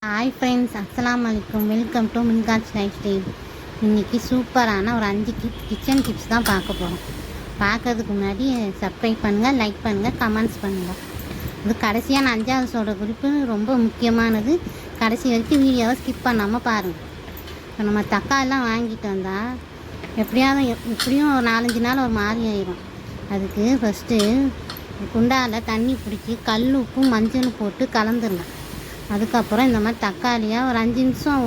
Hi friends, அஸ்ஸலாமு அலைக்கும். Welcome to மின்காட்ஸ் லைஃப் ஸ்டைல். இன்றைக்கி சூப்பரான ஒரு 5 கிச்சன் டிப்ஸ் தான் பார்க்க போகிறோம். பார்க்கறதுக்கு முன்னாடி சப்ஸ்கிரைப் பண்ணுங்கள், லைக் பண்ணுங்கள், கமெண்ட்ஸ் பண்ணுங்கள். இது கடைசியாக நான் 5வது சொல்கிற குறிப்பு ரொம்ப முக்கியமானது. கடைசி வரைக்கும் வீடியோவை ஸ்கிப் பண்ணாமல் பாருங்கள். இப்போ நம்ம தக்காளிலாம் வாங்கிட்டு வந்தால் எப்படியும் ஒரு 4-5 நாள் ஒரு மாதிரி ஆயிடும். அதுக்கு ஃபஸ்ட்டு குண்டாவில் தண்ணி பிடிச்சி கல் உப்பும் மஞ்சளும் போட்டு கலந்துருங்க. அதுக்கப்புறம் இந்த மாதிரி தக்காளியாக ஒரு 5 நிமிஷம்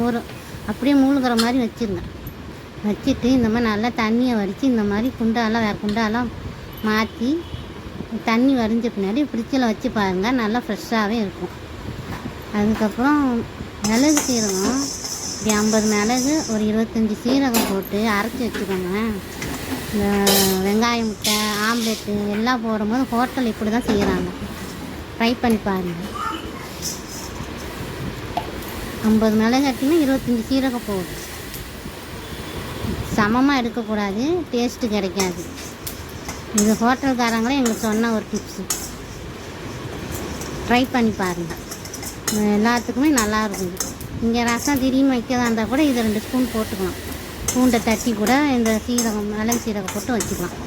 அப்படியே மூழ்கிற மாதிரி வச்சுருங்க. வச்சுட்டு இந்த மாதிரி நல்லா தண்ணியை வடித்து இந்த மாதிரி வேறு குண்டாலாம் மாற்றி தண்ணி வடிஞ்ச பின்னாடி ஃப்ரிட்ஜில் வச்சு பாருங்கள், நல்லா ஃப்ரெஷ்ஷாகவே இருக்கும். அதுக்கப்புறம் மிளகு சீரகம் இப்படி 50 மிளகு ஒரு 25 சீரகம் போட்டு அரைச்சி வச்சுக்கோங்க. இந்த வெங்காயம், முட்டை, ஆம்லெட்டு எல்லாம் போடும்போது ஹோட்டல் இப்படி தான் செய்கிறாங்க. ட்ரை பண்ணி பாருங்கள். 50 மிளகு எடுத்திங்கன்னா 25 சீரகம் போடும். சமமாக எடுக்கக்கூடாது, டேஸ்ட்டு கிடைக்காது. இது ஹோட்டல்காரங்களே எங்களுக்கு சொன்ன ஒரு டிப்ஸு. ட்ரை பண்ணி பாருங்கள், எல்லாத்துக்குமே நல்லாயிருக்கும். இங்கே ரசம் திடீர்னு வைக்கிறதா இருந்தால் கூட இதை 2 ஸ்பூன் போட்டுக்கலாம். பூண்டை தட்டி கூட இந்த மிளகு சீரகம் போட்டு வச்சுக்கலாம்.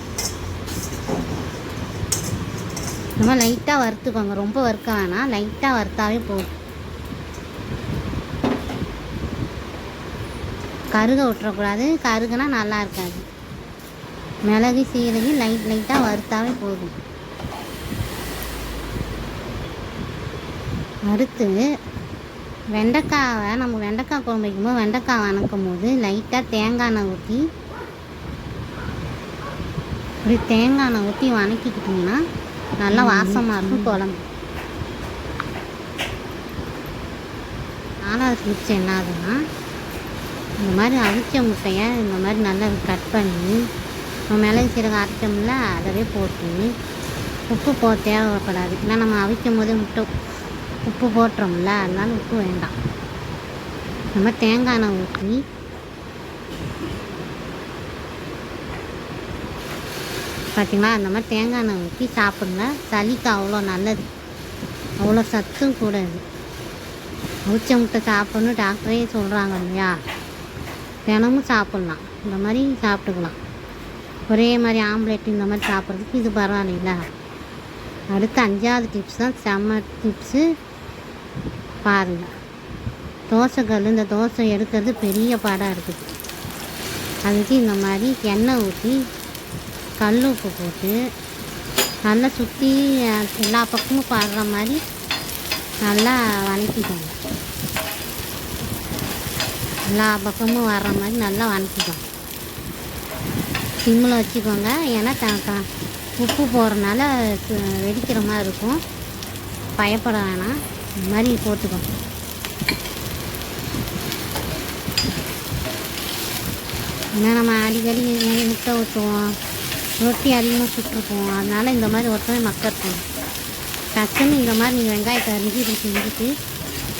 நம்ம லைட்டாக வறுத்துக்கோங்க, ரொம்ப வறுக்க வேணாம், லைட்டாக வறுத்தாவே போதும். கருக விட்டுறக்கூடாது, கருகுனா நல்லா இருக்காது. மிளகு சீரகம் லைட்டாக வறுத்தாவே போதும். வறுத்து வெண்டைக்காய் குழம்பு வைக்கும்போது வெண்டைக்காய் வணக்கும் போது லைட்டாக தேங்காய் எண்ணெய் ஊற்றி இப்படி தேங்காய் எண்ணெய் ஊற்றி வணக்கிக்கிட்டிங்கன்னா நல்லா வாசமாக இருக்கும் குழம்பு. 4வது டிப்ஸ் என்ன ஆகுதுன்னா, இந்த மாதிரி அவிச்ச முட்டையை இந்த மாதிரி நல்லா கட் பண்ணி மிளகு சீரகம் அரைச்சோம்ல அதவே போட்டு உப்பு தேவைப்படாது. ஏன்னா நம்ம அவிக்கும் போதே முட்டை உப்பு போட்டுறோம்ல, அதனால உப்பு வேண்டாம். நம்ம தேங்காய் எண்ணெய் ஊற்றி பார்த்திங்களா, அந்த மாதிரி தேங்காய் எண்ணெய் ஊற்றி சாப்பிடுங்க. சளிக்கு அவ்வளோ நல்லது, அவ்வளோ சத்தும் கூட. இது அவிச்ச முட்டை சாப்பிட்ணும் டாக்டரே சொல்கிறாங்க இல்லையா, தினமும் சாப்பிட்லாம். இந்த மாதிரி சாப்பிட்டுக்கலாம். ஒரே மாதிரி ஆம்லேட் இந்த மாதிரி சாப்பிட்றதுக்கு இது பரவாயில்ல. அடுத்து 5வது டிப்ஸ் தான் செம்ம டிப்ஸு பாருங்கள். தோசைக்கல், இந்த தோசை எடுக்கிறது பெரிய பாடாக இருக்குது. அதுக்கு இந்த மாதிரி எண்ணெய் ஊற்றி கல் உப்பு போட்டு நல்லா சுற்றி எல்லா பக்கமும் பாடுற மாதிரி நல்லா வணக்கிக்கோங்க. எல்லா பக்கமும் வர்ற மாதிரி நல்லா வணக்கிக்கோங்க. சிம்மில் வச்சுக்கோங்க, ஏன்னா உப்பு போடுறதுனால வெடிக்கிற மாதிரி இருக்கும். பயப்பட வேணாம், இந்த மாதிரி போட்டுக்கோங்க. ஏன்னா நம்ம அடிக்கடி முட்டை ஊற்றுவோம், ரொட்டி அதிகமாக சுட்டுருப்போம், அதனால் இந்த மாதிரி ஒருத்தவங்க மக்கட்டும். டக்குன்னு இந்த மாதிரி நீங்கள் வெங்காயத்தை அரிஞ்சு இப்படி செஞ்சுட்டு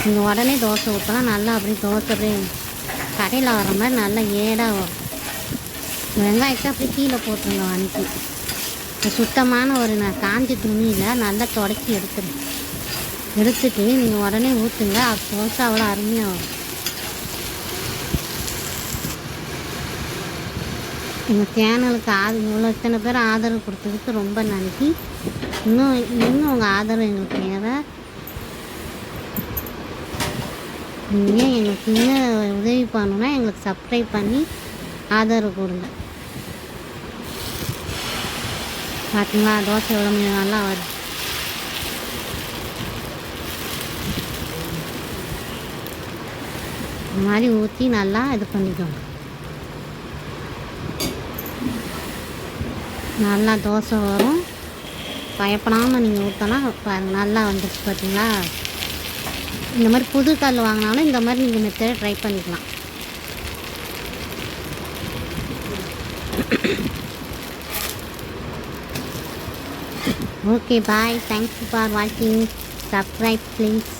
நீங்கள் உடனே தோசை ஊற்றலாம். நல்லா அப்படி தோசை அப்படியே கடையில் வர மாதிரி நல்லா ஏடாக வரும். வெங்காயத்தை அப்படியே கீழே போட்டுருங்க. வணக்கி சுத்தமான ஒரு காஞ்ச துணியில் நல்லா தொடச்சி எடுத்துட்டு நீங்கள் உடனே ஊற்றுங்க. தோசை அவ்வளோ அருமையாக வரும். எங்கள் சேனலுக்கு இவ்வளோ இத்தனை பேர் ஆதரவு கொடுத்ததுக்கு ரொம்ப நன்றி. இன்னும் உங்கள் ஆதரவு எங்களுக்கு தேவை. நீங்கள் எங்களுக்கு இன்னும் உதவி பண்ணணுன்னா எங்களுக்கு சப்ஸ்கிரைப் பண்ணி ஆதரவு கொடுங்க. பார்த்தீங்களா, தோசை எவ்வளோ நல்லா வருது. இந்த மாதிரி ஊற்றி நல்லா இது பண்ணிக்கோங்க. நல்லா தோசை வரும். பயப்படாமல் நீங்கள் ஊற்றலாம். பாருங்கள், நல்லா வந்துடுச்சு. பார்த்தீங்களா, இந்த மாதிரி புது கல் வாங்கினாலும் இந்த மாதிரி நீங்கள் மெத்தடை ட்ரை பண்ணிக்கலாம். Okay, bye. தேங்க்ஸ் ஃபார் வாட்சிங். Subscribe please.